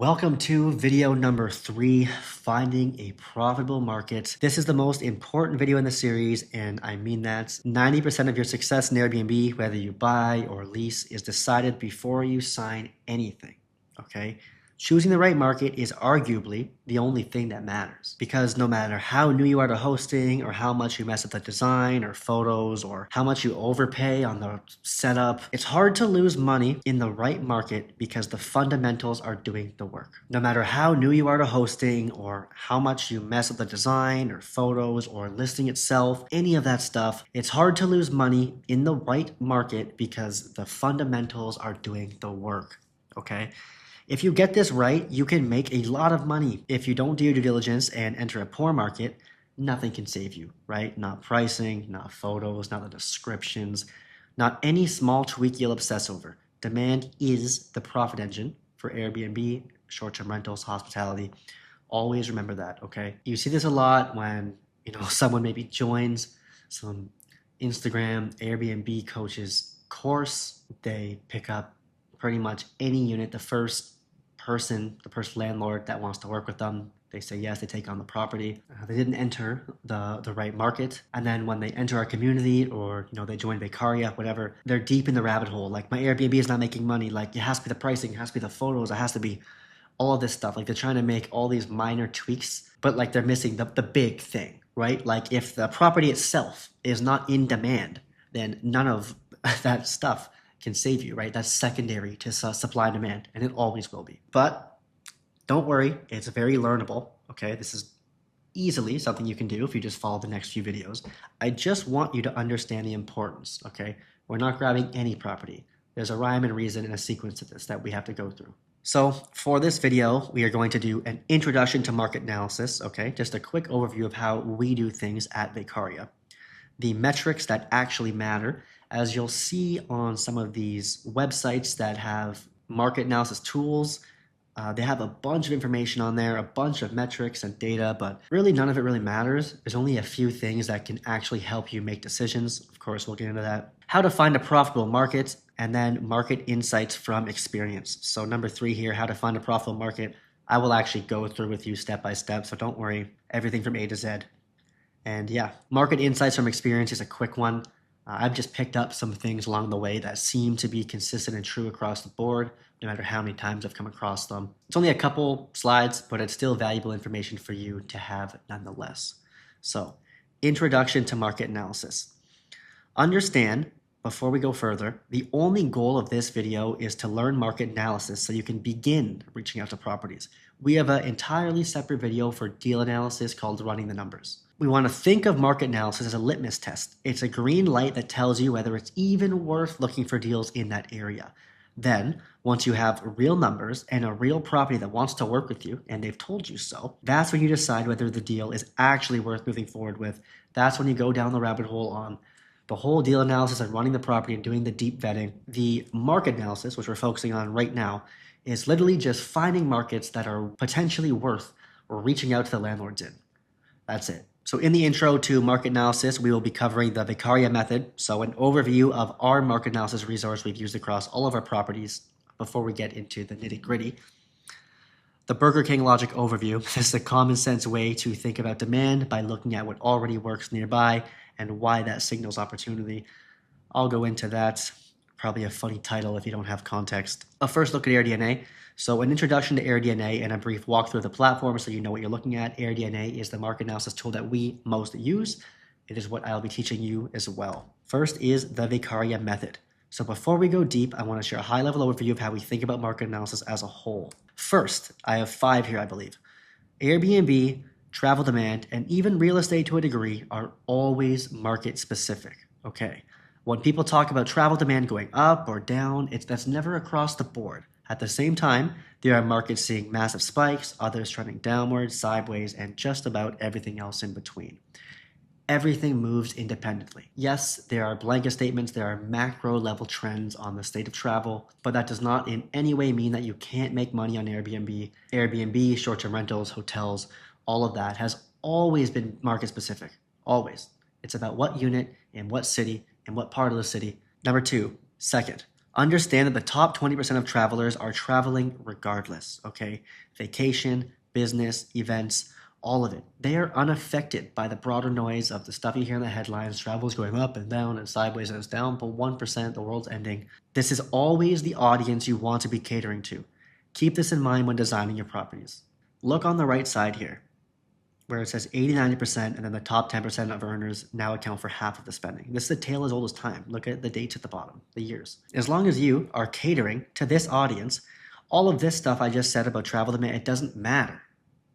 Welcome to video number 3, finding a profitable market. This is the most important video in the series, and I mean that 90% of your success in Airbnb, whether you buy or lease, is decided before you sign anything, okay? Choosing the right market is arguably the only thing that matters, because no matter how new you are to hosting or how much you mess up the design or photos or how much you overpay on the setup, it's hard to lose money in the right market because the fundamentals are doing the work. No matter how new you are to hosting or how much you mess up the design or photos or listing itself, any of that stuff, it's hard to lose money in the right market because the fundamentals are doing the work, okay? If you get this right, you can make a lot of money. If you don't do your due diligence and enter a poor market, nothing can save you, right? Not pricing, not photos, not the descriptions, not any small tweak you'll obsess over. Demand is the profit engine for Airbnb, short-term rentals, hospitality. Always remember that, okay? You see this a lot when, someone maybe joins some Instagram Airbnb coach's course. They pick up pretty much any unit. The first landlord that wants to work with them, they say yes, they take on the property. They didn't enter the right market. And then when they enter our community or, they join Vacarya, whatever, they're deep in the rabbit hole. Like, my Airbnb is not making money. Like, it has to be the pricing, it has to be the photos, it has to be all of this stuff. Like, they're trying to make all these minor tweaks, but like they're missing the big thing, right? Like, if the property itself is not in demand, then none of that stuff can save you, right? That's secondary to supply and demand, and it always will be. But don't worry, it's very learnable, okay? This is easily something you can do if you just follow the next few videos. I just want you to understand the importance, okay? We're not grabbing any property. There's a rhyme and reason and a sequence to this that we have to go through. So for this video, we are going to do an introduction to market analysis, okay? Just a quick overview of how we do things at Vacarya. The metrics that actually matter, as you'll see on some of these websites that have market analysis tools. They have a bunch of information on there, a bunch of metrics and data, but really none of it really matters. There's only a few things that can actually help you make decisions. Of course, we'll get into that. How to find a profitable market, and then market insights from experience. So number 3 here, how to find a profitable market. I will actually go through with you step by step, so don't worry, everything from A to Z. And yeah, market insights from experience is a quick one. I've just picked up some things along the way that seem to be consistent and true across the board, no matter how many times I've come across them. It's only a couple slides, but it's still valuable information for you to have nonetheless. So, introduction to market analysis. Understand, before we go further, the only goal of this video is to learn market analysis so you can begin reaching out to properties. We have an entirely separate video for deal analysis called Running the Numbers. We want to think of market analysis as a litmus test. It's a green light that tells you whether it's even worth looking for deals in that area. Then, once you have real numbers and a real property that wants to work with you, and they've told you so, that's when you decide whether the deal is actually worth moving forward with. That's when you go down the rabbit hole on the whole deal analysis and running the property and doing the deep vetting. The market analysis, which we're focusing on right now, is literally just finding markets that are potentially worth reaching out to the landlords in. That's it. So in the intro to market analysis, we will be covering the Vacarya method. So an overview of our market analysis resource we've used across all of our properties before we get into the nitty gritty. The Burger King logic overview. This is a common sense way to think about demand by looking at what already works nearby and why that signals opportunity. I'll go into that. Probably a funny title if you don't have context. A first look at AirDNA. So an introduction to AirDNA and a brief walkthrough of the platform so you know what you're looking at. AirDNA is the market analysis tool that we most use. It is what I'll be teaching you as well. First is the Vacarya method. So before we go deep, I want to share a high-level overview of how we think about market analysis as a whole. First, I have 5 here, I believe. Airbnb, travel demand, and even real estate to a degree are always market specific, okay? When people talk about travel demand going up or down, that's never across the board. At the same time, there are markets seeing massive spikes, others trending downwards, sideways, and just about everything else in between. Everything moves independently. Yes, there are blanket statements, there are macro level trends on the state of travel, but that does not in any way mean that you can't make money on Airbnb. Airbnb, short-term rentals, hotels, all of that has always been market specific, always. It's about what unit, in what city, in what part of the city. Number 2, second, Understand that the top 20% of travelers are traveling regardless, okay? Vacation, business, events, all of it. They are unaffected by the broader noise of the stuff you hear in the headlines. Travel is going up and down and sideways and it's down, but 1%, the world's ending. This is always the audience you want to be catering to. Keep this in mind when designing your properties. Look on the right side here, where it says 80-90%, and then the top 10% of earners now account for half of the spending. This is a tale as old as time. Look at the dates at the bottom, the years. As long as you are catering to this audience, all of this stuff I just said about travel demand, it doesn't matter.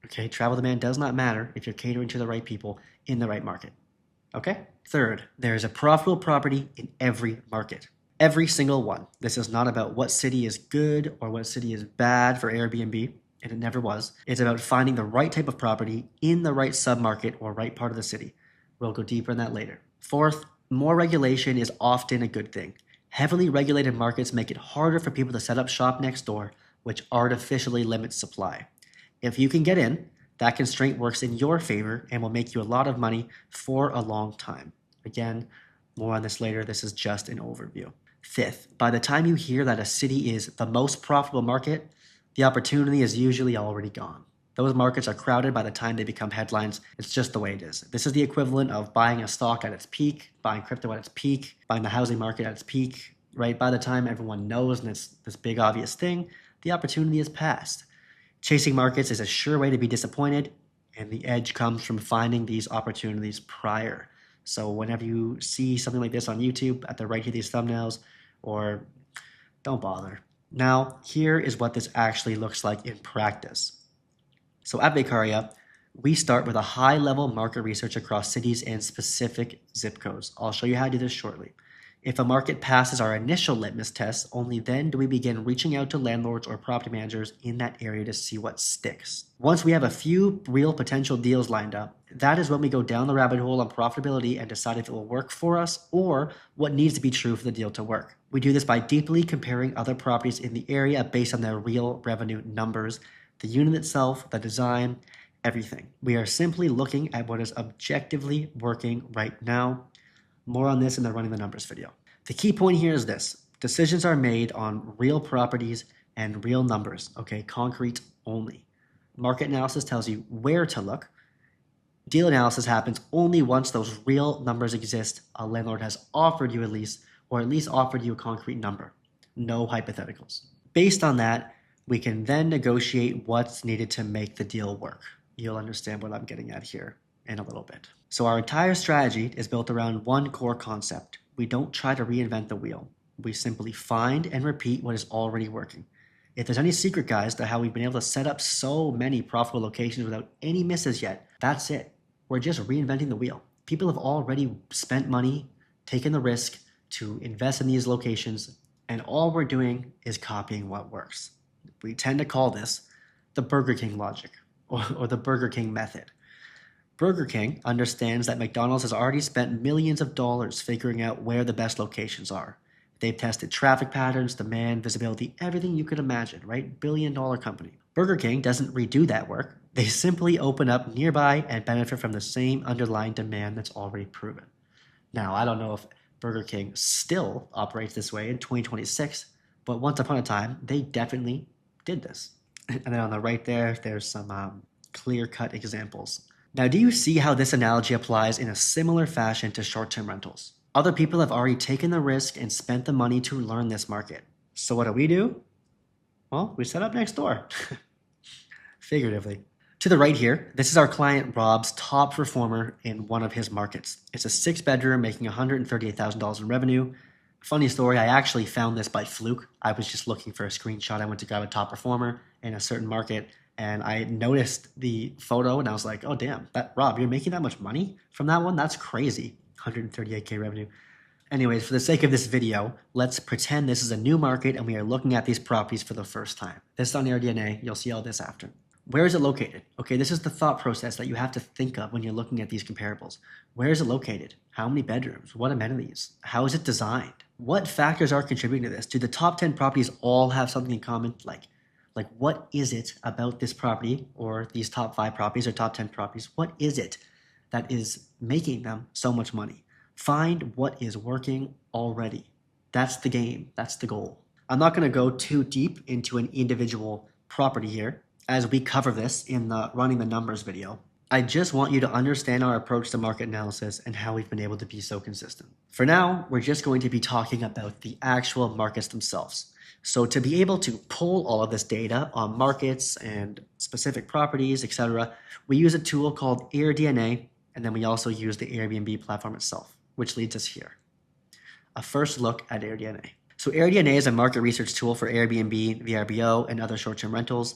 Okay, travel demand does not matter if you're catering to the right people in the right market. Okay? Third, there is a profitable property in every market. Every single one. This is not about what city is good or what city is bad for Airbnb, and it never was. It's about finding the right type of property in the right submarket or right part of the city. We'll go deeper in that later. Fourth, more regulation is often a good thing. Heavily regulated markets make it harder for people to set up shop next door, which artificially limits supply. If you can get in, that constraint works in your favor and will make you a lot of money for a long time. Again, more on this later. This is just an overview. Fifth, by the time you hear that a city is the most profitable market, the opportunity is usually already gone. Those markets are crowded by the time they become headlines. It's just the way it is. This is the equivalent of buying a stock at its peak, buying crypto at its peak, buying the housing market at its peak, right? By the time everyone knows and it's this big obvious thing, the opportunity is past. Chasing markets is a sure way to be disappointed, and the edge comes from finding these opportunities prior. So whenever you see something like this on YouTube, at the right here, these thumbnails, or don't bother. Now, here is what this actually looks like in practice. So at Vacarya, we start with a high-level market research across cities and specific zip codes. I'll show you how to do this shortly. If a market passes our initial litmus test, only then do we begin reaching out to landlords or property managers in that area to see what sticks. Once we have a few real potential deals lined up, that is when we go down the rabbit hole on profitability and decide if it will work for us or what needs to be true for the deal to work. We do this by deeply comparing other properties in the area based on their real revenue numbers, the unit itself, the design, everything. We are simply looking at what is objectively working right now. More on this in the running the numbers video. The key point here is this. Decisions are made on real properties and real numbers, okay? Concrete only. Market analysis tells you where to look. Deal analysis happens only once those real numbers exist. A landlord has offered you at least offered you a concrete number. No hypotheticals. Based on that, we can then negotiate what's needed to make the deal work. You'll understand what I'm getting at here in a little bit. So our entire strategy is built around one core concept. We don't try to reinvent the wheel. We simply find and repeat what is already working. If there's any secret, guys, to how we've been able to set up so many profitable locations without any misses yet, that's it. We're just reinventing the wheel. People have already spent money, taken the risk to invest in these locations, and all we're doing is copying what works. We tend to call this the Burger King logic or the Burger King method. Burger King understands that McDonald's has already spent millions of dollars figuring out where the best locations are. They've tested traffic patterns, demand, visibility, everything you could imagine, right? $1 billion company. Burger King doesn't redo that work. They simply open up nearby and benefit from the same underlying demand that's already proven. Now, I don't know if Burger King still operates this way in 2026, but once upon a time, they definitely did this. And then on the right there's some clear-cut examples. Now, do you see how this analogy applies in a similar fashion to short-term rentals? Other people have already taken the risk and spent the money to learn this market. So what do? Well, we set up next door. Figuratively. To the right here, this is our client Rob's top performer in one of his markets. It's a 6-bedroom making $138,000 in revenue. Funny story, I actually found this by fluke. I was just looking for a screenshot. I went to grab a top performer in a certain market, and I noticed the photo, and I was like, oh, damn, Rob, you're making that much money from that one? That's crazy. 138K revenue. Anyways, for the sake of this video, let's pretend this is a new market and we are looking at these properties for the first time. This is on AirDNA. You'll see all this after. Where is it located? Okay, this is the thought process that you have to think of when you're looking at these comparables. Where is it located? How many bedrooms? What amenities? How is it designed? What factors are contributing to this? Do the top 10 properties all have something in common? Like what is it about this property or these top 5 properties or top 10 properties? What is it that is making them so much money? Find what is working already. That's the game. That's the goal. I'm not going to go too deep into an individual property here as we cover this in the running the numbers video. I just want you to understand our approach to market analysis and how we've been able to be so consistent. For now, we're just going to be talking about the actual markets themselves. So to be able to pull all of this data on markets and specific properties, etc., we use a tool called AirDNA, and then we also use the Airbnb platform itself, which leads us here. A first look at AirDNA. So AirDNA is a market research tool for Airbnb, VRBO, and other short-term rentals.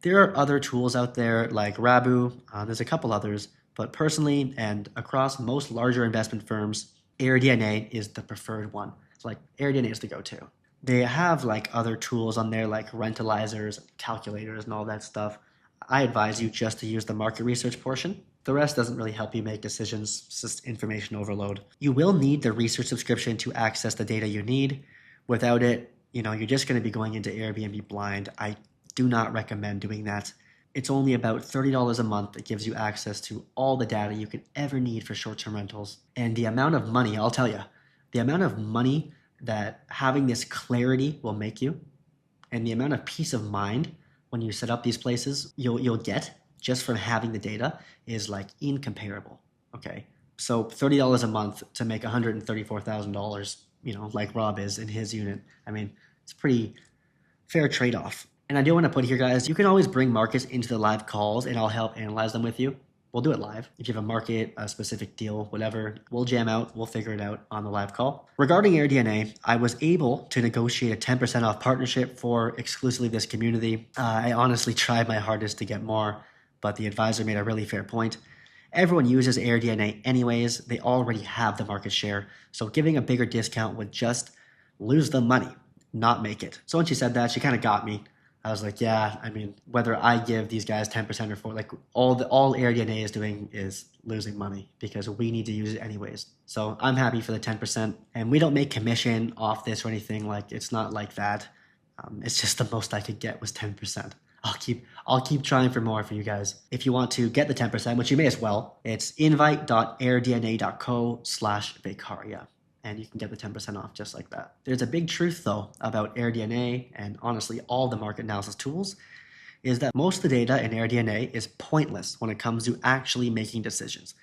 There are other tools out there like Rabu, there's a couple others, but personally and across most larger investment firms, AirDNA is the preferred one. It's like AirDNA is the go-to. They have like other tools on there like rentalizers, calculators, and all that stuff. I advise you just to use the market research portion. The rest doesn't really help you make decisions, it's just information overload. You will need the research subscription to access the data you need. Without it, you're just going to be going into Airbnb blind. I do not recommend doing that. It's only about $30 a month that gives you access to all the data you could ever need for short-term rentals. And the amount of money, I'll tell you, the amount of money that having this clarity will make you and the amount of peace of mind when you set up these places you'll get just from having the data is like incomparable. Okay. So $30 a month to make $134,000, like Rob is in his unit. I mean, it's a pretty fair trade-off. And I do want to put here, guys, you can always bring markets into the live calls and I'll help analyze them with you. We'll do it live. If you have a market, a specific deal, whatever, we'll jam out, we'll figure it out on the live call. Regarding AirDNA, I was able to negotiate a 10% off partnership for exclusively this community. I honestly tried my hardest to get more, but the advisor made a really fair point. Everyone uses AirDNA anyways. They already have the market share. So giving a bigger discount would just lose the money, not make it. So when she said that, she kind of got me. I was like, yeah, I mean, whether I give these guys 10% or 4, like all AirDNA is doing is losing money because we need to use it anyways. So I'm happy for the 10%, and we don't make commission off this or anything. Like it's not like that. It's just the most I could get was 10%. I'll keep trying for more for you guys. If you want to get the 10%, which you may as well, it's invite.airdna.co/Vacarya. And you can get the 10% off just like that. There's a big truth though about AirDNA and honestly all the market analysis tools is that most of the data in AirDNA is pointless when it comes to actually making decisions.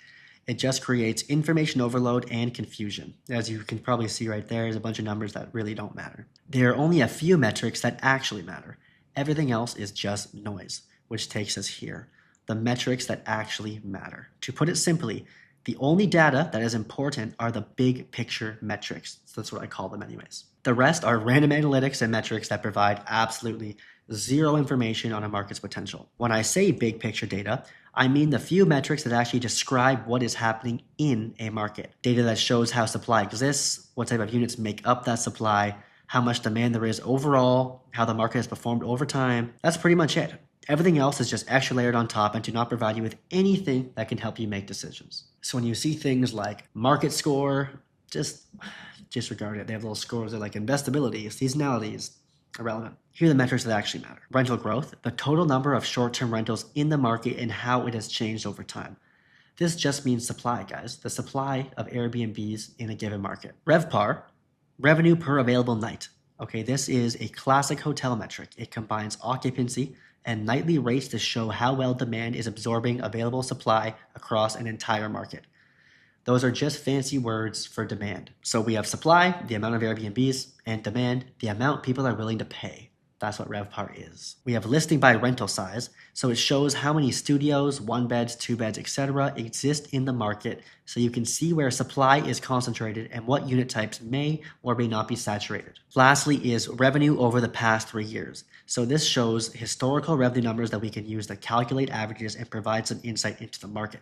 It just creates information overload and confusion. As you can probably see right there, there's a bunch of numbers that really don't matter. There are only a few metrics that actually matter. Everything else is just noise, which takes us here. The metrics that actually matter. To put it simply, the only data that is important are the big picture metrics. So that's what I call them anyways. The rest are random analytics and metrics that provide absolutely zero information on a market's potential. When I say big picture data, I mean the few metrics that actually describe what is happening in a market. Data that shows how supply exists, what type of units make up that supply, how much demand there is overall, how the market has performed over time. That's pretty much it. Everything else is just extra layered on top and do not provide you with anything that can help you make decisions. So when you see things like market score, just disregard it. They have little scores that are like investability, seasonalities, irrelevant. Here are the metrics that actually matter. Rental growth, the total number of short-term rentals in the market and how it has changed over time. This just means supply, guys. The supply of Airbnbs in a given market. RevPAR, revenue per available night. Okay, this is a classic hotel metric. It combines occupancy and nightly rates to show how well demand is absorbing available supply across an entire market. Those are just fancy words for demand. So we have supply, the amount of Airbnbs, and demand, the amount people are willing to pay. That's what RevPAR is. We have listing by rental size, so it shows how many studios, 1 beds, 2 beds, etc. exist in the market, so you can see where supply is concentrated and what unit types may or may not be saturated. Lastly is revenue over the past 3 years. So this shows historical revenue numbers that we can use to calculate averages and provide some insight into the market.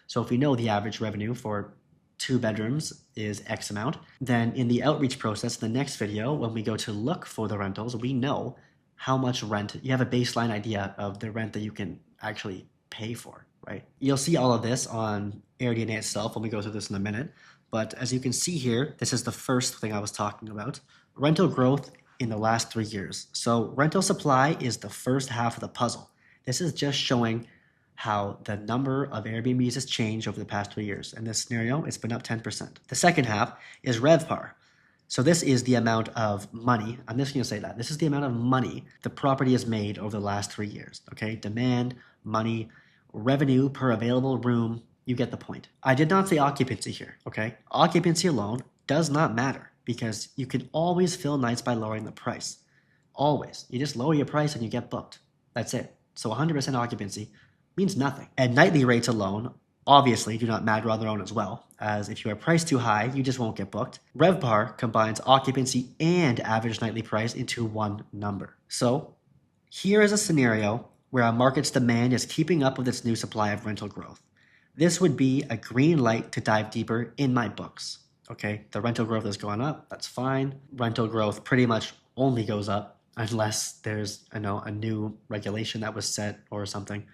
So if we know the average revenue for 2 bedrooms is X amount, then in the outreach process, the next video, when we go to look for the rentals, we know how much rent, you have a baseline idea of the rent that you can actually pay for, right? You'll see all of this on AirDNA itself when we go through this in a minute. But as you can see here, this is the first thing I was talking about. Rental growth in the last 3 years. So rental supply is the first half of the puzzle. This is just showing how the number of Airbnbs has changed over the past 3 years. In this scenario, it's been up 10%. The second half is RevPAR. So this is the amount of money, I'm just going to say that, this is the amount of money the property has made over the last 3 years, okay? Demand, money, revenue per available room, you get the point. I did not say occupancy here, okay? Occupancy alone does not matter because you can always fill nights by lowering the price. Always. You just lower your price and you get booked. That's it. So 100% occupancy means nothing. And nightly rates alone obviously do not matter on their own as well, as if you are priced too high, you just won't get booked. RevPAR combines occupancy and average nightly price into one number. So here is a scenario where a market's demand is keeping up with its new supply of rental growth. This would be a green light to dive deeper in my books. Okay, the rental growth is going up, that's fine. Rental growth pretty much only goes up unless there's a new regulation that was set or something.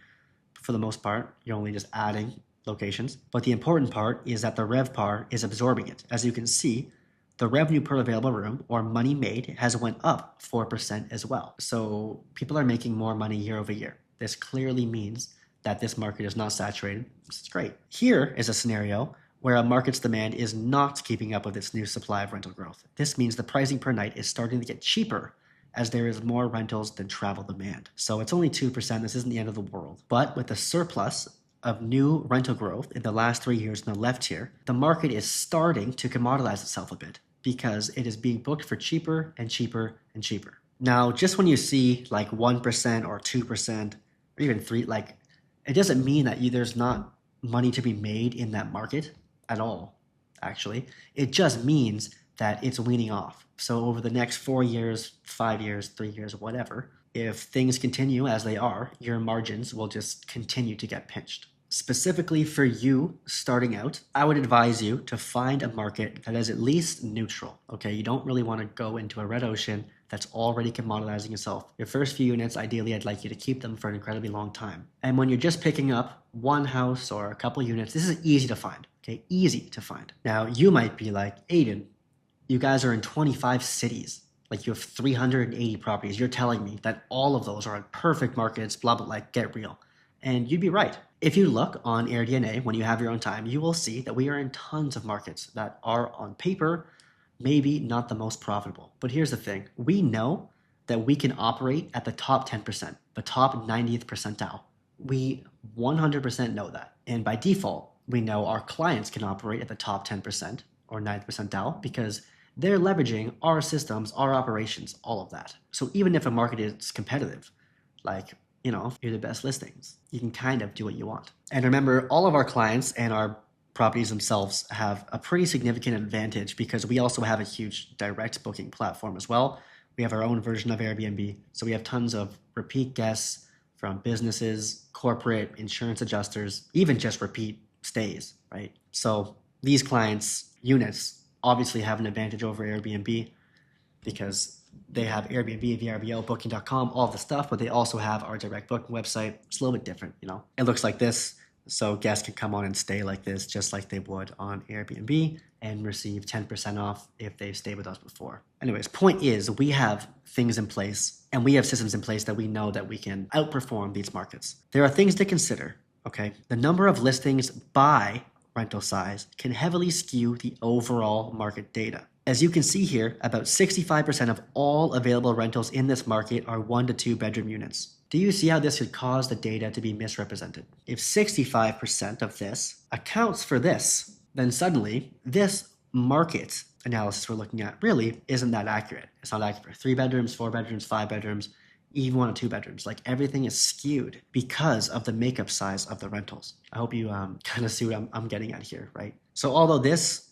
For the most part, you're only just adding locations. But the important part is that the RevPAR is absorbing it. As you can see, the revenue per available room, or money made, has went up 4% as well. So people are making more money year over year. This clearly means that this market is not saturated. This is great. Here is a scenario where a market's demand is not keeping up with its new supply of rental growth. This means the pricing per night is starting to get cheaper as there is more rentals than travel demand. So it's only 2%, this isn't the end of the world. But with the surplus of new rental growth in the last 3 years in the left here, the market is starting to commoditize itself a bit because it is being booked for cheaper and cheaper and cheaper. Now, just when you see like 1% or 2% or even 3%, like it doesn't mean that there's not money to be made in that market at all, actually. It just means that it's weaning off. So over the next 4 years, 5 years, 3 years, whatever, if things continue as they are, your margins will just continue to get pinched. Specifically for you starting out, I would advise you to find a market that is at least neutral, okay? You don't really want to go into a red ocean that's already commoditizing itself. Your first few units, ideally, I'd like you to keep them for an incredibly long time. And when you're just picking up one house or a couple units, this is easy to find, okay? Easy to find. Now, you might be like, Aiden, you guys are in 25 cities. Like you have 380 properties. You're telling me that all of those are in perfect markets, blah, blah, like get real. And you'd be right. If you look on Airbnb, when you have your own time, you will see that we are in tons of markets that are on paper, maybe not the most profitable. But here's the thing. We know that we can operate at the top 10%, the top 90th percentile. We 100% know that. And by default, we know our clients can operate at the top 10% or 9th percentile because they're leveraging our systems, our operations, all of that. So even if a market is competitive, like, you're the best listings, you can kind of do what you want. And remember, all of our clients and our properties themselves have a pretty significant advantage because we also have a huge direct booking platform as well. We have our own version of Airbnb. So we have tons of repeat guests from businesses, corporate, insurance adjusters, even just repeat stays, right? So these clients' units obviously have an advantage over Airbnb because they have Airbnb, VRBO, Booking.com, all the stuff, but they also have our direct booking website. It's a little bit different, It looks like this, so guests can come on and stay like this, just like they would on Airbnb, and receive 10% off if they've stayed with us before. Anyways, point is, we have things in place, and we have systems in place that we know that we can outperform these markets. There are things to consider, okay? The number of listings by rental size can heavily skew the overall market data. As you can see here, about 65% of all available rentals in this market are 1 to 2 bedroom units. Do you see how this could cause the data to be misrepresented? If 65% of this accounts for this, then suddenly this market analysis we're looking at really isn't that accurate. It's not accurate for 3 bedrooms, 4 bedrooms, 5 bedrooms, even 1 or 2 bedrooms. Like everything is skewed because of the makeup size of the rentals. I hope you kind of see what I'm getting at here, right? So although this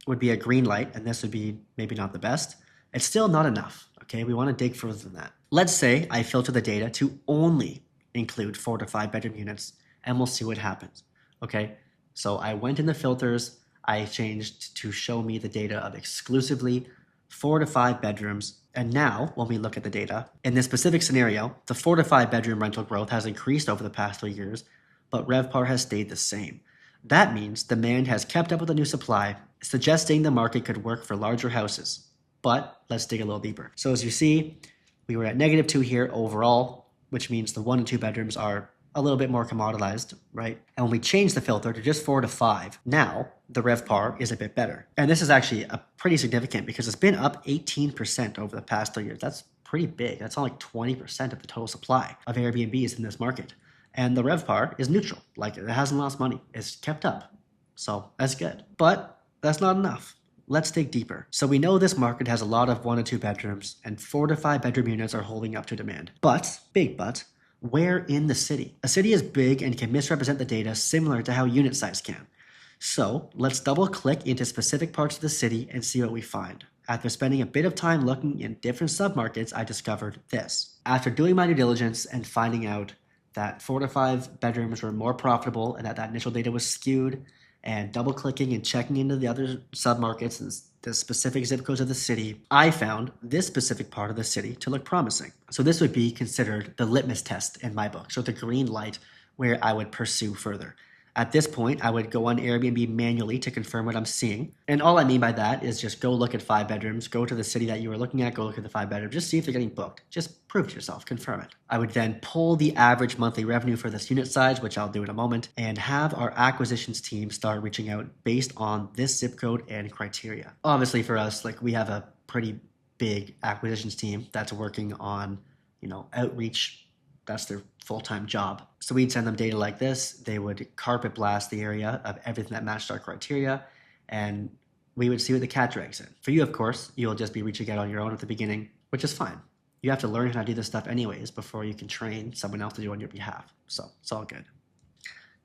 would be a green light and this would be maybe not the best, it's still not enough, okay? We want to dig further than that. Let's say I filter the data to only include 4 to 5 bedroom units and we'll see what happens, okay? So I went in the filters, I changed to show me the data of exclusively 4 to 5 bedrooms. And now when we look at the data, in this specific scenario, the 4 to 5 bedroom rental growth has increased over the past 3 years, but RevPAR has stayed the same. That means demand has kept up with the new supply, suggesting the market could work for larger houses. But let's dig a little deeper. So as you see, we were at -2 here overall, which means the 1 and 2 bedrooms are a little bit more commoditized, right? And when we change the filter to just 4 to 5, now the RevPAR is a bit better. And this is actually a pretty significant because it's been up 18% over the past 3 years. That's pretty big. That's on like 20% of the total supply of Airbnbs in this market. And the RevPAR is neutral. Like it hasn't lost money. It's kept up. So that's good. But that's not enough. Let's dig deeper. So we know this market has a lot of 1 to 2 bedrooms and 4 to 5 bedroom units are holding up to demand. But, big but, where in the city? A city is big and can misrepresent the data similar to how unit size can. So let's double click into specific parts of the city and see what we find. After spending a bit of time looking in different submarkets, I discovered this. After doing my due diligence and finding out that 4 to 5 bedrooms were more profitable and that initial data was skewed, and double clicking and checking into the other submarkets and the specific zip codes of the city, I found this specific part of the city to look promising. So this would be considered the litmus test in my book, so the green light where I would pursue further. At this point, I would go on Airbnb manually to confirm what I'm seeing. And all I mean by that is just go look at 5 bedrooms, go to the city that you were looking at, go look at the 5 bedrooms, just see if they're getting booked. Just prove to yourself, confirm it. I would then pull the average monthly revenue for this unit size, which I'll do in a moment, and have our acquisitions team start reaching out based on this zip code and criteria. Obviously for us, like we have a pretty big acquisitions team that's working on, outreach. That's their full-time job. So we'd send them data like this. They would carpet blast the area of everything that matched our criteria, and we would see what the cat drags in. For you, of course, you'll just be reaching out on your own at the beginning, which is fine. You have to learn how to do this stuff anyways before you can train someone else to do it on your behalf. So it's all good.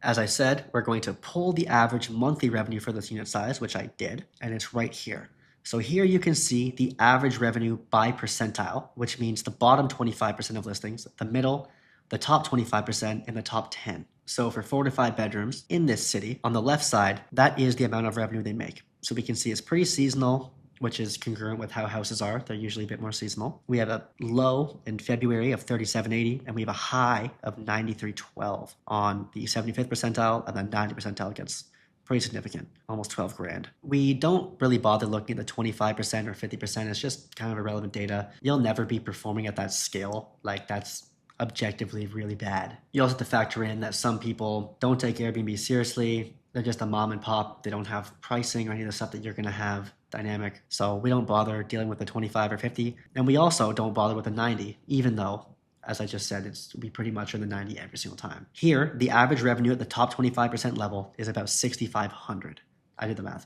As I said, we're going to pull the average monthly revenue for this unit size, which I did, and it's right here. So here you can see the average revenue by percentile, which means the bottom 25% of listings, the middle, the top 25%, and the top 10. So for 4 to 5 bedrooms in this city, on the left side, that is the amount of revenue they make. So we can see it's pretty seasonal, which is congruent with how houses are. They're usually a bit more seasonal. We have a low in February of 3780, and we have a high of 9312 on the 75th percentile, and then 90th percentile gets pretty significant, almost 12 grand. We don't really bother looking at the 25% or 50%. It's just kind of irrelevant data. You'll never be performing at that scale. Like that's objectively really bad. You also have to factor in that some people don't take Airbnb seriously. They're just a mom and pop. They don't have pricing or any of the stuff that you're going to have dynamic. So we don't bother dealing with the 25 or 50. And we also don't bother with the 90, even though, as I just said, it's be pretty much in the 90 every single time. Here, the average revenue at the top 25% level is about $6,500. I did the math.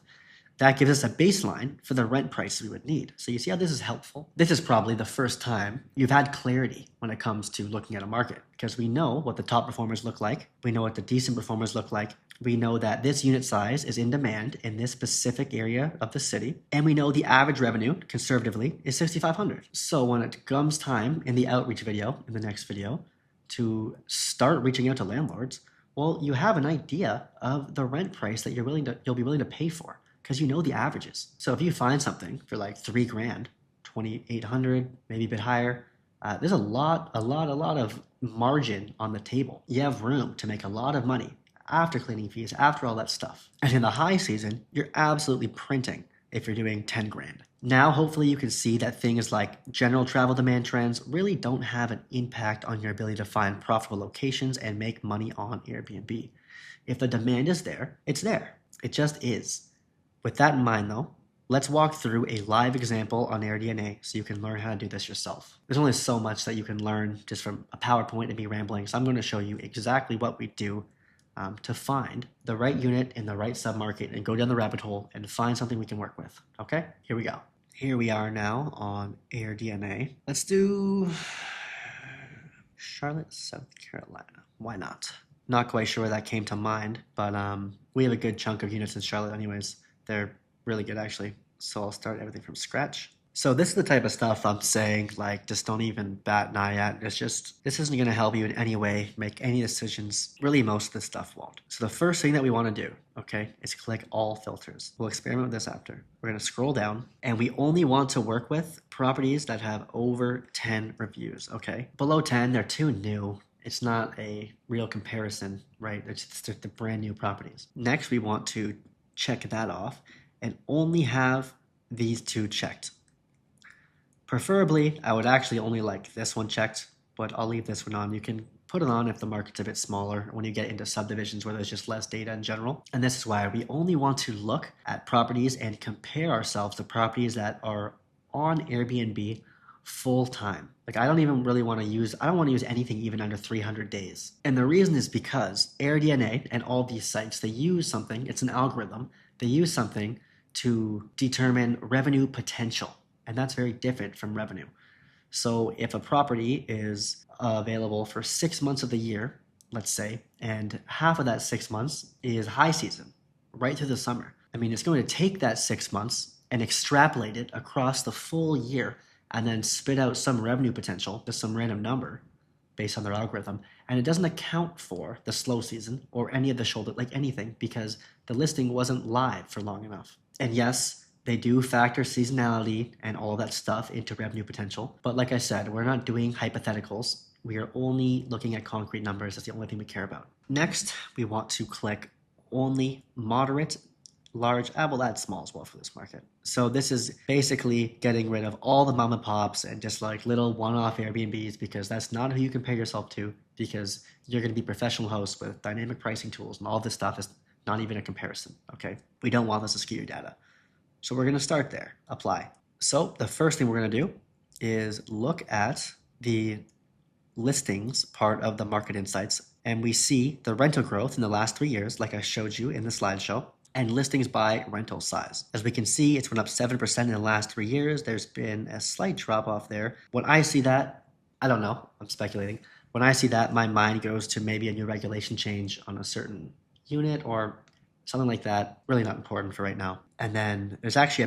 That gives us a baseline for the rent price we would need. So you see how this is helpful? This is probably the first time you've had clarity when it comes to looking at a market, because we know what the top performers look like. We know what the decent performers look like. We know that this unit size is in demand in this specific area of the city. And we know the average revenue, conservatively, is $6,500. So when it comes time in the outreach video, in the next video, to start reaching out to landlords, well, you have an idea of the rent price that you'll be willing to pay for, because you know the averages. So if you find something for like $3 grand, 2,800, maybe a bit higher, there's a lot of margin on the table. You have room to make a lot of money after cleaning fees, after all that stuff. And in the high season, you're absolutely printing if you're doing 10 grand. Now, hopefully you can see that things like general travel demand trends really don't have an impact on your ability to find profitable locations and make money on Airbnb. If the demand is there, it's there. It just is. With that in mind though, let's walk through a live example on AirDNA so you can learn how to do this yourself. There's only so much that you can learn just from a PowerPoint and me rambling, so I'm going to show you exactly what we do to find the right unit in the right submarket and go down the rabbit hole and find something we can work with. Okay, here we go. Here we are now on AirDNA. Let's do Charlotte, South Carolina. Why not? Not quite sure where that came to mind, but we have a good chunk of units in Charlotte anyways. They're really good actually. So I'll start everything from scratch. So this is the type of stuff I'm saying, like, just don't even bat an eye at. This isn't going to help you in any way make any decisions. Really, most of this stuff won't. So the first thing that we want to do, okay, is click all filters. We'll experiment with this after. We're going to scroll down, and we only want to work with properties that have over 10 reviews, okay? Below 10, they're too new. It's not a real comparison, right? They're brand new properties. Next, we want to check that off and only have these two checked. Preferably, I would actually only like this one checked, but I'll leave this one on. You can put it on if the market's a bit smaller, when you get into subdivisions where there's just less data in general. And this is why we only want to look at properties and compare ourselves to properties that are on Airbnb full time. Like I don't even really want to use, I don't want to use anything even under 300 days. And the reason is because AirDNA and all these sites, they use something, it's an algorithm, they use something to determine revenue potential. And that's very different from revenue. So if a property is available for 6 months of the year, let's say, and half of that 6 months is high season, right through the summer. I mean, it's going to take that 6 months and extrapolate it across the full year and then spit out some revenue potential, just some random number based on their algorithm. And it doesn't account for the slow season or any of the shoulder, like anything, because the listing wasn't live for long enough. And yes, they do factor seasonality and all that stuff into revenue potential. But like I said, we're not doing hypotheticals. We are only looking at concrete numbers. That's the only thing we care about. Next, we want to click only moderate, large, well, that's small as well for this market. So this is basically getting rid of all the mom and pops and just like little one-off Airbnbs, because that's not who you compare yourself to, because you're going to be professional hosts with dynamic pricing tools, and all this stuff is not even a comparison, okay? We don't want this to skew your data. So we're going to start there, apply. So the first thing we're going to do is look at the listings part of the market insights, and we see the rental growth in the last 3 years, like I showed you in the slideshow, and listings by rental size. As we can see, it's went up 7% in the last 3 years. There's been a slight drop off there. When I see that, I don't know, I'm speculating. When I see that, my mind goes to maybe a new regulation change on a certain unit or something like that. Really not important for right now. And then there's actually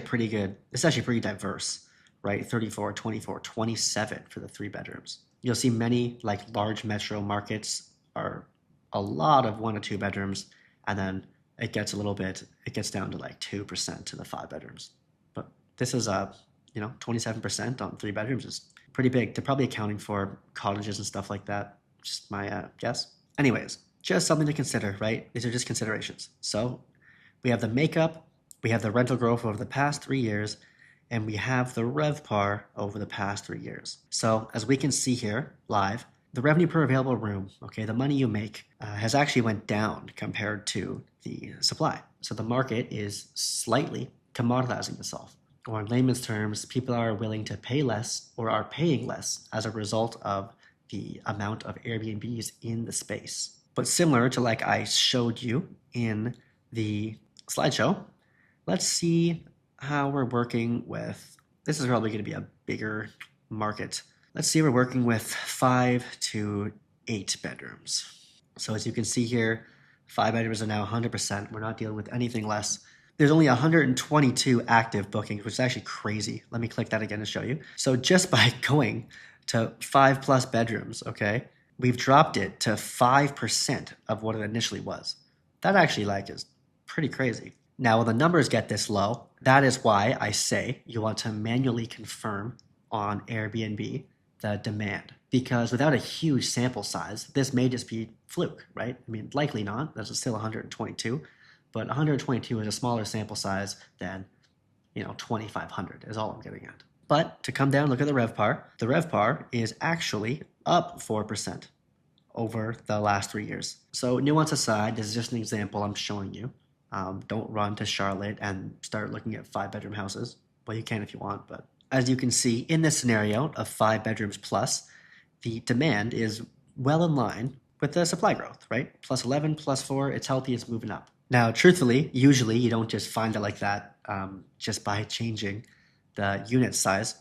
it's actually pretty diverse, right? 34, 24, 27 for the 3 bedrooms. You'll see many like large metro markets are a lot of 1 or 2 bedrooms, and then it gets down to like 2% to the 5 bedrooms. But this is 27% on 3 bedrooms is pretty big. They're probably accounting for cottages and stuff like that. Just my guess. Anyways, just something to consider, right? These are just considerations. So we have the makeup, we have the rental growth over the past 3 years, and we have the RevPAR over the past 3 years. So as we can see here live, the revenue per available room, okay, the money you make has actually went down compared to the supply. So the market is slightly commoditizing itself. Or in layman's terms, people are willing to pay less or are paying less as a result of the amount of Airbnbs in the space. But similar to like I showed you in the slideshow, let's see how we're working with, this is probably going to be a bigger market. Let's see, we're working with 5 to 8 bedrooms. So as you can see here, 5 bedrooms are now 100%. We're not dealing with anything less. There's only 122 active bookings, which is actually crazy. Let me click that again to show you. So just by going to 5+ bedrooms, okay, we've dropped it to 5% of what it initially was. That actually is pretty crazy. Now, when the numbers get this low, that is why I say you want to manually confirm on Airbnb the demand, because without a huge sample size, this may just be fluke, right? I mean, likely not. That's still 122, but 122 is a smaller sample size than 2,500 is all I'm getting at. But to come down, look at the RevPAR. The RevPAR is actually up 4% over the last 3 years. So nuance aside, this is just an example I'm showing you. Don't run to Charlotte and start looking at 5-bedroom houses. Well, you can if you want, but as you can see in this scenario of 5 bedrooms plus, the demand is well in line with the supply growth, right? +11, +4, it's healthy, it's moving up. Now, truthfully, usually you don't just find it like that just by changing the unit size.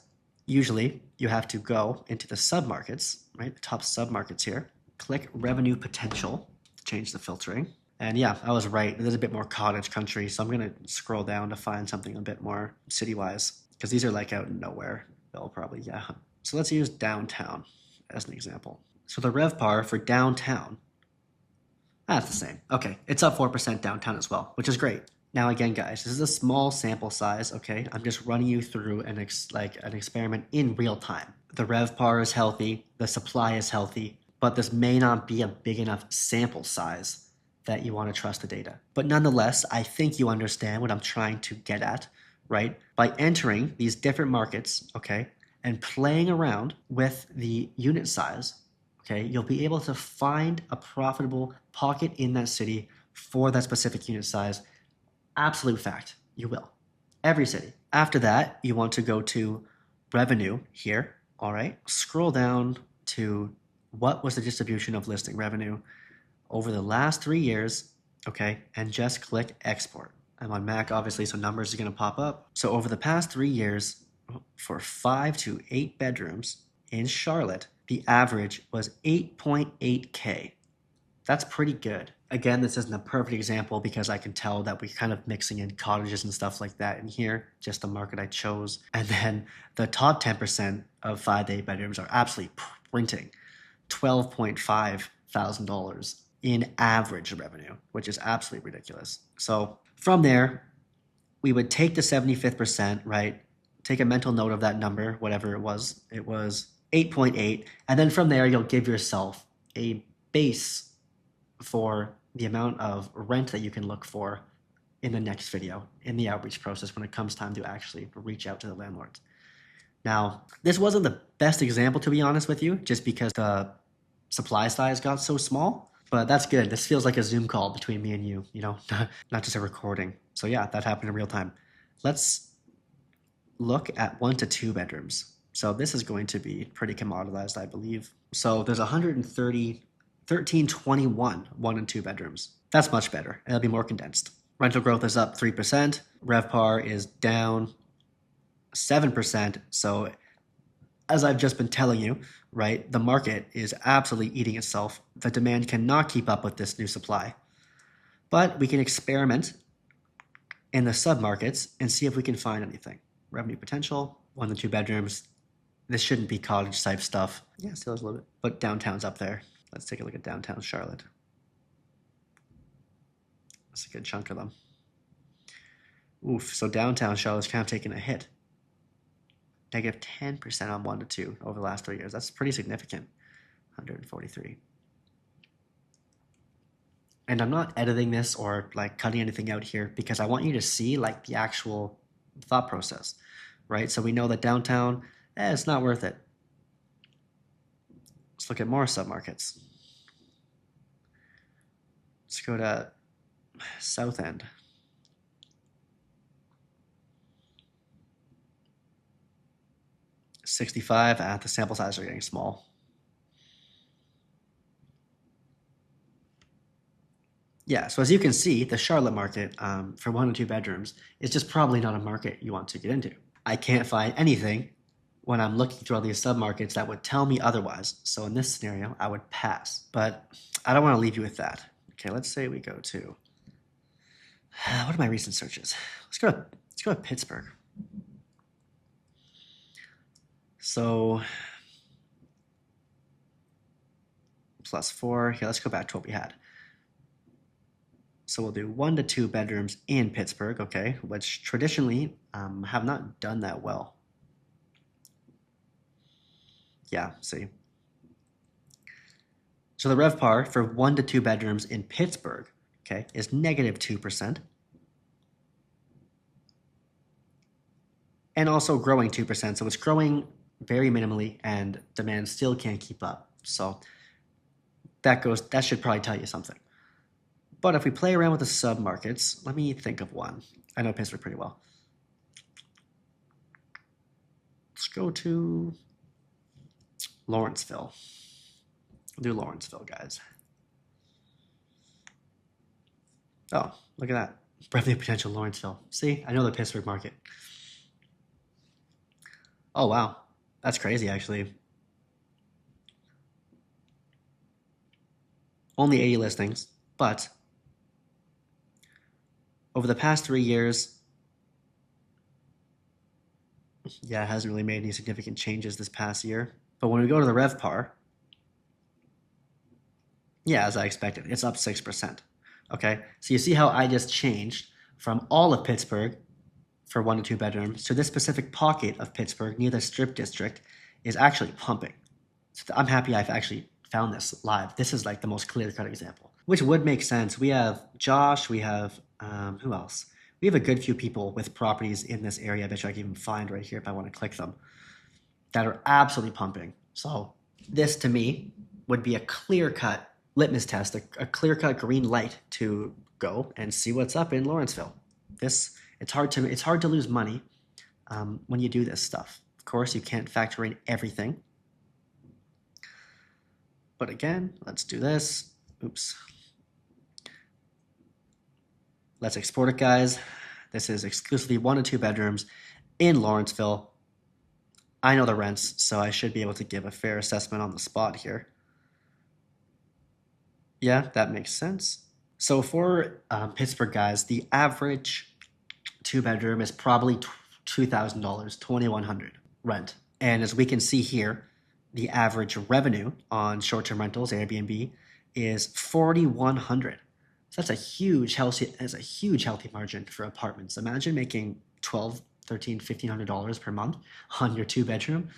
Usually you have to go into the submarkets, right? The top submarkets here, click revenue potential to change the filtering. And yeah, I was right. There's a bit more cottage country, so I'm going to scroll down to find something a bit more city-wise, because these are like out in nowhere. They'll probably, yeah. So let's use downtown as an example. So the RevPAR for downtown, that's the same. Okay, it's up 4% downtown as well, which is great. Now again, guys, this is a small sample size, okay? I'm just running you through an experiment in real time. The RevPAR is healthy, the supply is healthy, but this may not be a big enough sample size that you want to trust the data. But nonetheless, I think you understand what I'm trying to get at, right? By entering these different markets, okay, and playing around with the unit size, okay, you'll be able to find a profitable pocket in that city for that specific unit size. Absolute fact, you will. Every city. After that, you want to go to revenue here, all right? Scroll down to what was the distribution of listing revenue over the last 3 years, okay? And just click export. I'm on Mac, obviously, so numbers are gonna pop up. So over the past 3 years, for 5 to 8 bedrooms in Charlotte, the average was 8.8K. That's pretty good. Again, this isn't a perfect example because I can tell that we're kind of mixing in cottages and stuff like that in here, just the market I chose. And then the top 10% of 5 to 8 bedrooms are absolutely printing $12.5 thousand in average revenue, which is absolutely ridiculous. So from there, we would take the 75th percent, right? Take a mental note of that number, whatever it was. It was 8.8. And then from there, you'll give yourself a base for the amount of rent that you can look for in the next video in the outreach process when it comes time to actually reach out to the landlords. Now, this wasn't the best example, to be honest with you, just because the supply size got so small, but that's good. This feels like a Zoom call between me and you, not just a recording. So yeah, that happened in real time. Let's look at 1 to 2 bedrooms. So this is going to be pretty commoditized, I believe. So there's 1321 1 and 2 bedrooms. That's much better. It'll be more condensed. Rental growth is up 3%. RevPAR is down 7%. So as I've just been telling you, right, the market is absolutely eating itself. The demand cannot keep up with this new supply. But we can experiment in the submarkets and see if we can find anything. Revenue potential, 1 to 2 bedrooms. This shouldn't be cottage type stuff. Yeah, still is a little bit, but downtown's up there. Let's take a look at downtown Charlotte. That's a good chunk of them. Oof, so downtown Charlotte's kind of taking a hit. Negative 10% on 1 to 2 over the last 3 years. That's pretty significant. 143. And I'm not editing this or like cutting anything out here because I want you to see like the actual thought process, right? So we know that downtown, it's not worth it. Let's look at more submarkets. Let's go to South End. $65. The sample sizes are getting small. Yeah, so as you can see, the Charlotte market for 1 and 2 bedrooms is just probably not a market you want to get into. I can't find anything when I'm looking through all these submarkets that would tell me otherwise. So in this scenario, I would pass. But I don't want to leave you with that. Okay, let's say we go to what are my recent searches? Let's go to Pittsburgh. So +4. Here, let's go back to what we had. So we'll do 1 to 2 bedrooms in Pittsburgh, okay, which traditionally have not done that well. Yeah, see. So the RevPAR for 1 to 2 bedrooms in Pittsburgh, okay, is negative 2%. And also growing 2%. So it's growing very minimally and demand still can't keep up. So that should probably tell you something. But if we play around with the submarkets, let me think of one. I know Pittsburgh pretty well. Let's go to Lawrenceville. We'll do Lawrenceville, guys. Oh, look at that. Revenue potential Lawrenceville. See, I know the Pittsburgh market. Oh, wow. That's crazy, actually. Only 80 listings, but over the past 3 years, yeah, it hasn't really made any significant changes this past year. But when we go to the RevPAR, yeah, as I expected, it's up 6%. Okay, so you see how I just changed from all of Pittsburgh for 1 to 2 bedrooms to this specific pocket of Pittsburgh near the Strip District is actually pumping. So I'm happy I've actually found this live. This is like the most clear-cut example, which would make sense. We have Josh, we have, who else? We have a good few people with properties in this area. I bet you I can even find right here if I want to click them that are absolutely pumping. So this to me would be a clear-cut litmus test, a clear-cut green light to go and see what's up in Lawrenceville. It's hard to lose money when you do this stuff. Of course, you can't factor in everything. But again, let's do this. Oops. Let's export it, guys. This is exclusively 1 to 2 bedrooms in Lawrenceville. I know the rents, so I should be able to give a fair assessment on the spot here. Yeah, that makes sense. So for Pittsburgh, guys, the average 2-bedroom is probably $2,000, $2,100 rent. And as we can see here, the average revenue on short-term rentals, Airbnb, is $4,100. So that's a huge healthy margin for apartments. Imagine making $1,200, $1,300, $1,500 per month on your 2-bedroom.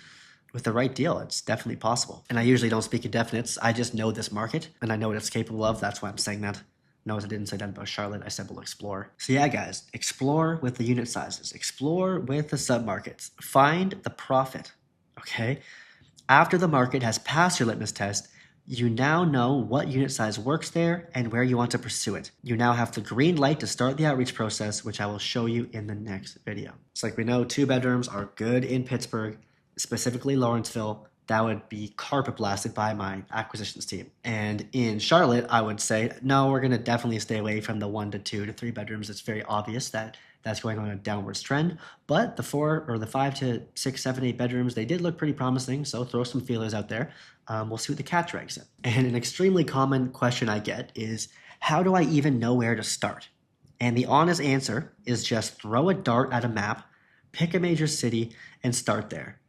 With the right deal, it's definitely possible. And I usually don't speak in definites. I just know this market and I know what it's capable of. That's why I'm saying that. Notice I didn't say that about Charlotte. I said we'll explore. So yeah, guys, explore with the unit sizes. Explore with the submarkets. Find the profit, okay? After the market has passed your litmus test, you now know what unit size works there and where you want to pursue it. You now have the green light to start the outreach process, which I will show you in the next video. It's like we know 2 bedrooms are good in Pittsburgh, specifically Lawrenceville. That would be carpet blasted by my acquisitions team. And in Charlotte, I would say, no, we're going to definitely stay away from the 1 to 2 to 3 bedrooms. It's very obvious that that's going on a downwards trend. But the 4 or the 5 to 6, 7, 8 bedrooms, they did look pretty promising. So throw some feelers out there. We'll see what the cat drags in. And an extremely common question I get is, how do I even know where to start? And the honest answer is just throw a dart at a map, pick a major city, and start there.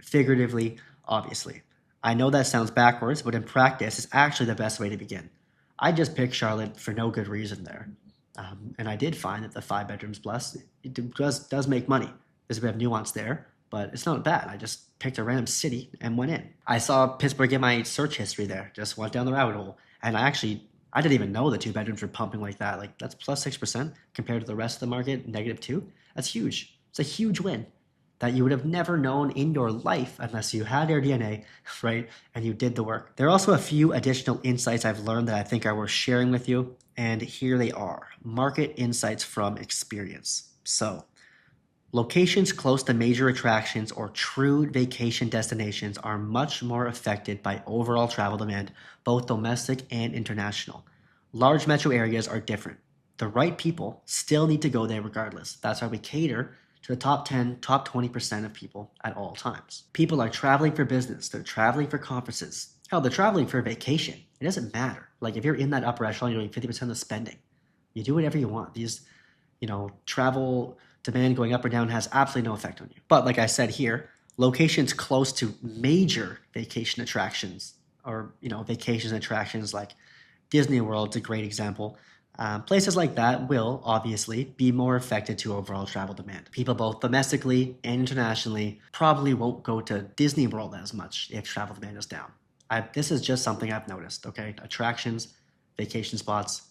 Figuratively, obviously. I know that sounds backwards, but in practice, it's actually the best way to begin. I just picked Charlotte for no good reason there. And I did find that the 5 bedrooms plus, it does make money. There's a bit of nuance there, but it's not bad. I just picked a random city and went in. I saw Pittsburgh in my search history there, just went down the rabbit hole. And I didn't even know the 2 bedrooms were pumping like that. Like, that's plus 6% compared to the rest of the market, -2. That's huge. It's a huge win that you would have never known in your life unless you had your DNA, right? And you did the work. There are also a few additional insights I've learned that I think are worth sharing with you. And here they are. Market insights from experience. So, locations close to major attractions or true vacation destinations are much more affected by overall travel demand, both domestic and international. Large metro areas are different. The right people still need to go there regardless. That's why we cater to the top 10, top 20% of people at all times. People are traveling for business. They're traveling for conferences. Hell, they're traveling for vacation. It doesn't matter. Like, if you're in that upper echelon, you're doing 50% of the spending. You do whatever you want. These, travel demand going up or down has absolutely no effect on you. But like I said here, locations close to major vacation attractions or, vacations and attractions like Disney World's a great example. Places like that will obviously be more affected to overall travel demand. People both domestically and internationally probably won't go to Disney World as much if travel demand is down. This is just something I've noticed, okay? Attractions, vacation spots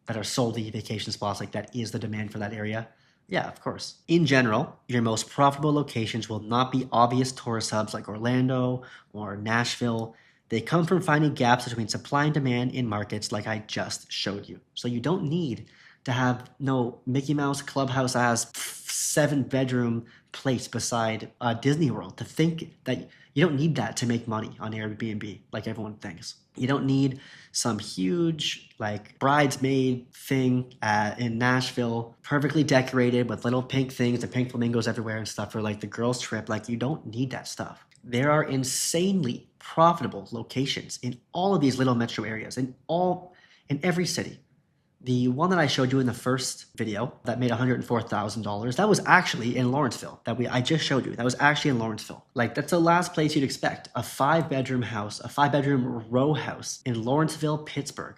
that are solely vacation spots, like that is the demand for that area. Yeah, of course. In general, your most profitable locations will not be obvious tourist hubs like Orlando or Nashville. They come from finding gaps between supply and demand in markets like I just showed you. So you don't need to have no Mickey Mouse Clubhouse ass 7-bedroom place beside Disney World to think that you don't need that to make money on Airbnb like everyone thinks. You don't need some huge bridesmaid thing in Nashville, perfectly decorated with little pink things and pink flamingos everywhere and stuff for the girls' trip. You don't need that stuff. There are insanely profitable locations in all of these little metro areas, in every city. The one that I showed you in the first video that made $104,000, that was actually in Lawrenceville. I just showed you. That was actually in Lawrenceville. That's the last place you'd expect. A 5-bedroom house, a 5-bedroom row house in Lawrenceville, Pittsburgh,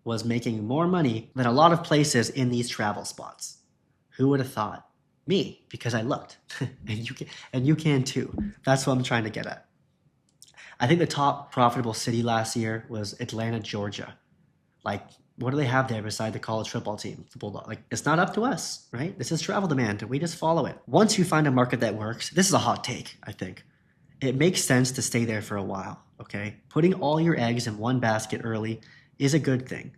was making more money than a lot of places in these travel spots. Who would have thought? Me, because I looked. and you can too. That's what I'm trying to get at. I think the top profitable city last year was Atlanta, Georgia. What do they have there beside the college football team, the Bulldog? It's not up to us, right? This is travel demand. We just follow it. Once you find a market that works, this is a hot take, I think. it makes sense to stay there for a while, okay? Putting all your eggs in one basket early is a good thing.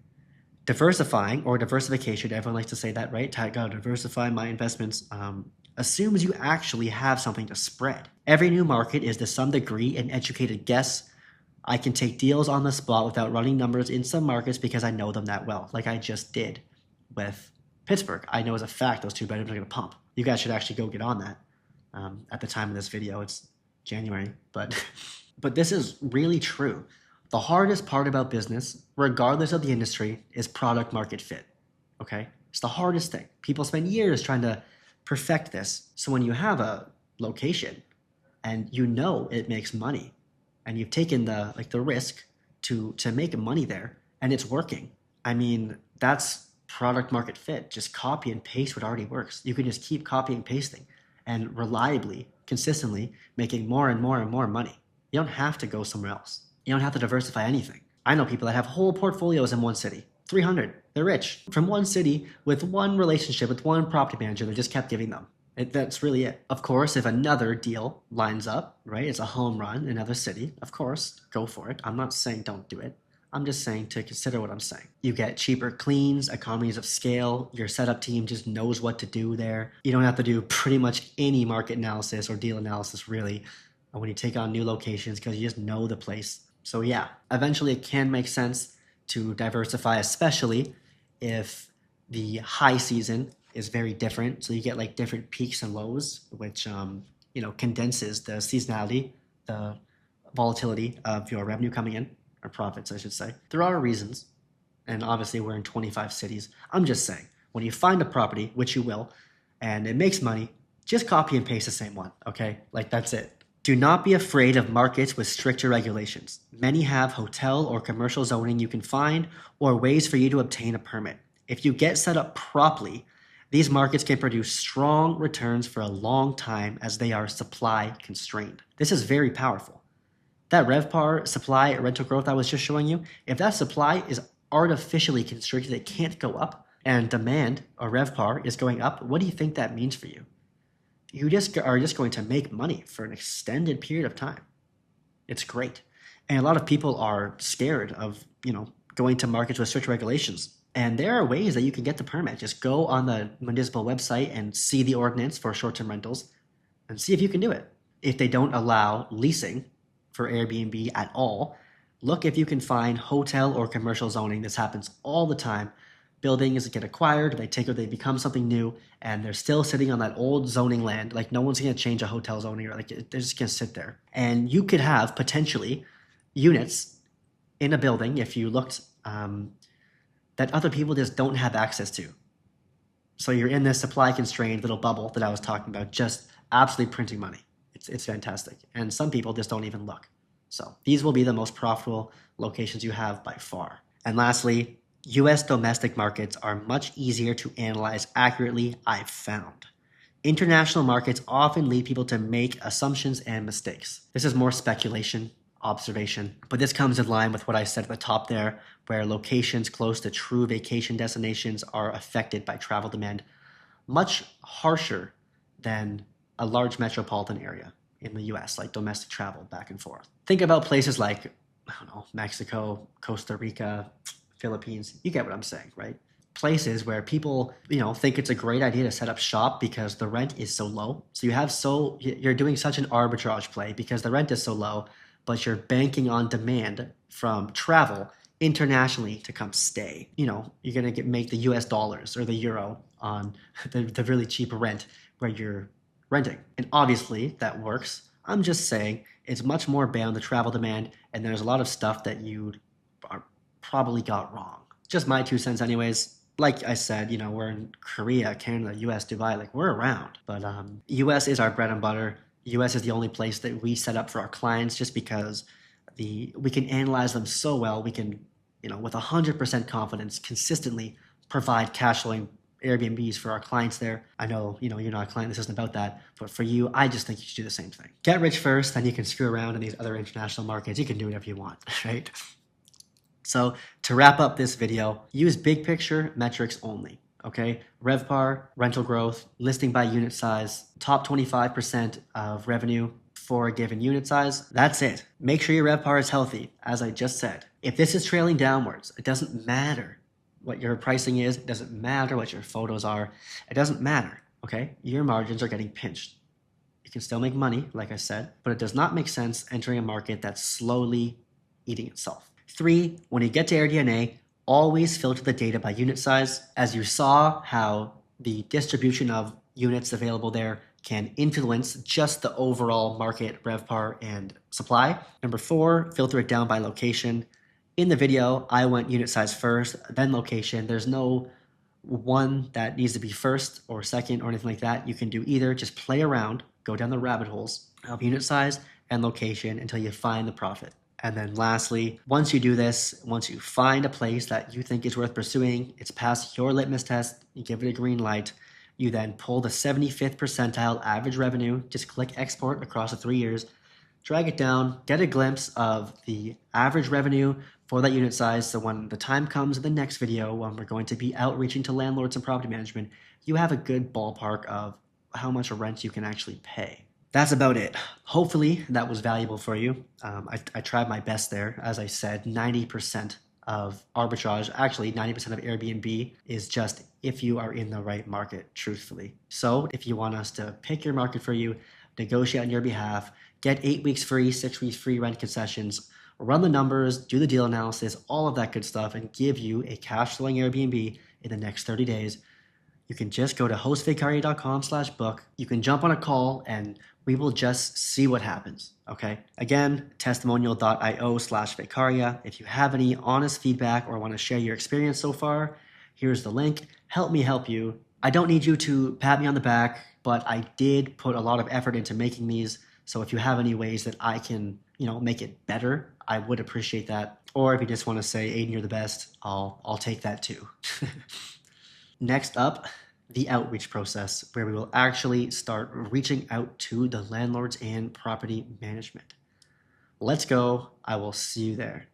Diversifying or diversification, everyone likes to say that, right? I gotta diversify my investments. Assumes you actually have something to spread. Every new market is to some degree an educated guess. I can take deals on the spot without running numbers in some markets because I know them that well, like I just did with Pittsburgh. I know as a fact those two bedrooms are going to pump. You guys should actually go get on that. At the time of this video, it's January, but but this is really true. The hardest part about business, regardless of the industry, is product market fit. Okay, it's the hardest thing. People spend years trying to perfect this. So when you have a location and you know it makes money, and you've taken the risk to make money there, and it's working. I mean, that's product market fit. Just copy and paste what already works. You can just keep copying and pasting and reliably, consistently making more and more and more money. You don't have to go somewhere else. You don't have to diversify anything. I know people that have whole portfolios in one city, 300. They're rich from one city with one relationship with one property manager that just kept giving them. That's really it. Of course, if another deal lines up, right, it's a home run in another city, of course, go for it. I'm not saying don't do it. I'm just saying to consider what I'm saying. You get cheaper cleans, economies of scale. Your setup team just knows what to do there. You don't have to do pretty much any market analysis or deal analysis really when you take on new locations because you just know the place. So yeah, eventually it can make sense to diversify, especially if the high season is very different. So you get like different peaks and lows, which condenses the seasonality, the volatility of your revenue coming in, or profits, I should say. There are reasons, and obviously we're in 25 cities. I'm just saying, when you find a property, which you will, and it makes money, just copy and paste the same one, okay? Like that's it. Do not be afraid of markets with stricter regulations. Many have hotel or commercial zoning you can find, or ways for you to obtain a permit. If you get set up properly, these markets can produce strong returns for a long time as they are supply constrained. This is very powerful. That RevPAR supply rental growth I was just showing you, if that supply is artificially constricted, it can't go up, and demand or RevPAR is going up, what do you think that means for you? You are just going to make money for an extended period of time. It's great. And a lot of people are scared of, going to markets with strict regulations. And there are ways that you can get the permit. Just go on the municipal website and see the ordinance for short-term rentals and see if you can do it. If they don't allow leasing for Airbnb at all, look if you can find hotel or commercial zoning. This happens all the time. Buildings get acquired, they become something new, and they're still sitting on that old zoning land. Like no one's going to change a hotel zoning, or like they're just going to sit there. And you could have potentially units in a building if you looked that other people just don't have access to. So you're in this supply constrained little bubble that I was talking about, just absolutely printing money. It's fantastic. And some people just don't even look. So these will be the most profitable locations you have by far. And lastly, US domestic markets are much easier to analyze accurately, I've found. International markets often lead people to make assumptions and mistakes. This is more speculation, observation, but this comes in line with what I said at the top there, where locations close to true vacation destinations are affected by travel demand much harsher than a large metropolitan area in the US, like domestic travel back and forth. Think about places like, Mexico, Costa Rica, Philippines. You get what I'm saying, right? Places where people, think it's a great idea to set up shop because the rent is so low. So you're doing such an arbitrage play because the rent is so low, but you're banking on demand from travel internationally to come stay. You're going to make the US dollars or the euro on the really cheap rent where you're renting. And obviously that works. I'm just saying it's much more bound to travel demand, and there's a lot of stuff that you probably got wrong. Just my 2 cents anyways. Like I said, we're in Korea, Canada, US, Dubai, like we're around. But US is our bread and butter. US is the only place that we set up for our clients just because we can analyze them so well. We can, with 100% confidence, consistently provide cash flowing Airbnbs for our clients there. I know, you're not a client, this isn't about that, but for you, I just think you should do the same thing. Get rich first, then you can screw around in these other international markets. You can do whatever you want, right? So to wrap up this video, use big picture metrics only, okay? RevPAR, rental growth, listing by unit size, top 25% of revenue for a given unit size. That's it. Make sure your RevPAR is healthy, as I just said. If this is trailing downwards, it doesn't matter what your pricing is. It doesn't matter what your photos are. It doesn't matter, okay? Your margins are getting pinched. You can still make money, like I said, but it does not make sense entering a market that's slowly eating itself. 3, when you get to AirDNA, always filter the data by unit size. As you saw how the distribution of units available there can influence just the overall market RevPAR and supply. Number 4, filter it down by location. In the video, I went unit size first, then location. There's no one that needs to be first or second or anything like that. You can do either. Just play around, go down the rabbit holes of unit size and location until you find the profit. And then lastly, once you do this, once you find a place that you think is worth pursuing, it's passed your litmus test, you give it a green light, you then pull the 75th percentile average revenue, just click export across the 3 years, drag it down, get a glimpse of the average revenue for that unit size. So when the time comes in the next video, when we're going to be outreaching to landlords and property management, you have a good ballpark of how much rent you can actually pay. That's about it. Hopefully that was valuable for you. I tried my best there. As I said, 90% of arbitrage, actually 90% of Airbnb is just if you are in the right market, truthfully. So if you want us to pick your market for you, negotiate on your behalf, get 8 weeks free, 6 weeks free rent concessions, run the numbers, do the deal analysis, all of that good stuff, and give you a cash flowing Airbnb in the next 30 days, you can just go to hostvacarya.com/book. You can jump on a call and we will just see what happens, okay? Again, testimonial.io/Vacarya. If you have any honest feedback or want to share your experience so far, here's the link. Help me help you. I don't need you to pat me on the back, but I did put a lot of effort into making these. So if you have any ways that I can, make it better, I would appreciate that. Or if you just want to say, Aiden, you're the best, I'll take that too. Next up, the outreach process, where we will actually start reaching out to the landlords and property management. Let's go. I will see you there.